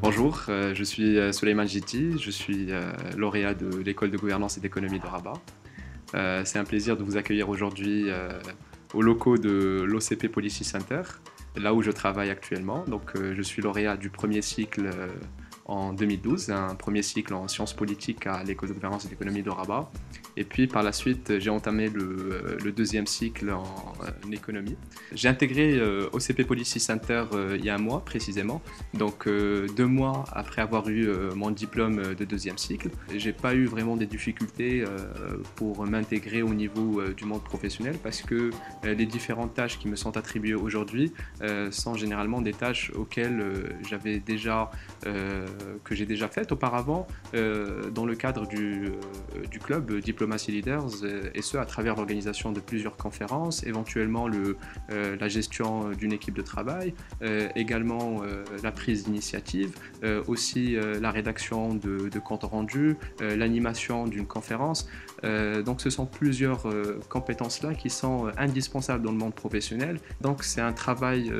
Bonjour, je suis Souleymane Jiti, je suis lauréat de l'École de gouvernance et d'économie de Rabat. C'est un plaisir de vous accueillir aujourd'hui aux locaux de l'OCP Policy Center, là où je travaille actuellement. Donc, je suis lauréat du premier cycle en 2012, un premier cycle en sciences politiques à l'École de gouvernance et d'économie de Rabat. Et puis par la suite, j'ai entamé le deuxième cycle en économie. J'ai intégré OCP Policy Center il y a un mois précisément, donc 2 mois après avoir eu mon diplôme de deuxième cycle. J'ai pas eu vraiment des difficultés pour m'intégrer au niveau du monde professionnel parce que les différentes tâches qui me sont attribuées aujourd'hui sont généralement des tâches auxquelles que j'ai déjà faites auparavant dans le cadre du club Diplomacy Leaders, et ce à travers l'organisation de plusieurs conférences, éventuellement la gestion d'une équipe de travail, également la prise d'initiative, aussi la rédaction de comptes rendus, l'animation d'une conférence. Donc ce sont plusieurs compétences-là qui sont indispensables dans le monde professionnel. Donc c'est un travail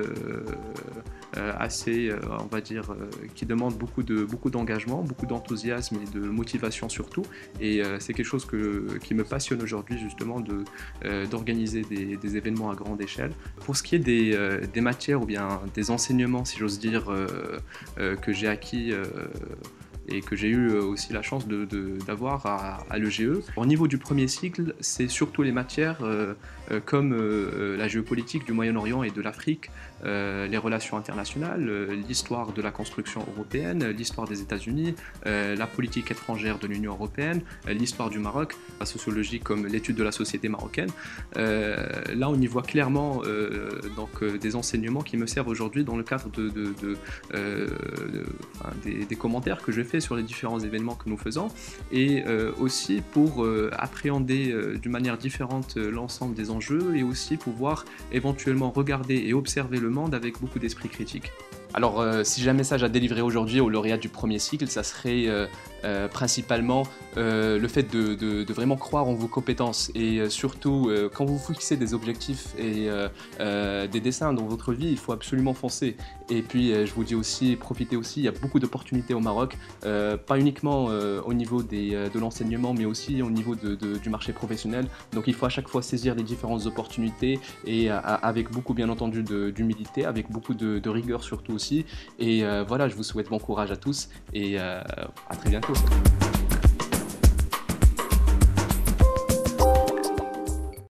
assez, on va dire, qui demande beaucoup d'engagement, beaucoup d'enthousiasme et de motivation surtout. Et c'est quelque chose qui me passionne aujourd'hui justement d'organiser des événements à grande échelle. Pour ce qui est des matières ou bien des enseignements, si j'ose dire, que j'ai acquis et que j'ai eu aussi la chance d'avoir à l'EGE. Au niveau du premier cycle, c'est surtout les matières comme la géopolitique du Moyen-Orient et de l'Afrique, les relations internationales, l'histoire de la construction européenne, l'histoire des États-Unis, la politique étrangère de l'Union européenne, l'histoire du Maroc, la sociologie comme l'étude de la société marocaine. Là, on y voit clairement des enseignements qui me servent aujourd'hui dans le cadre des commentaires que je fais sur les différents événements que nous faisons, et aussi pour appréhender d'une manière différente l'ensemble des enjeux, et aussi pouvoir éventuellement regarder et observer le monde avec beaucoup d'esprit critique. Alors, si j'ai un message à délivrer aujourd'hui aux lauréats du premier cycle, ça serait principalement le fait de vraiment croire en vos compétences, et surtout quand vous fixez des objectifs et des dessins dans votre vie, il faut absolument foncer. Et puis je vous dis aussi, profitez aussi, il y a beaucoup d'opportunités au Maroc, pas uniquement au niveau de l'enseignement, mais aussi au niveau du marché professionnel. Donc il faut à chaque fois saisir les différentes opportunités, et avec beaucoup bien entendu d'humilité, avec beaucoup de rigueur surtout aussi. Et voilà, je vous souhaite bon courage à tous, et à très bientôt.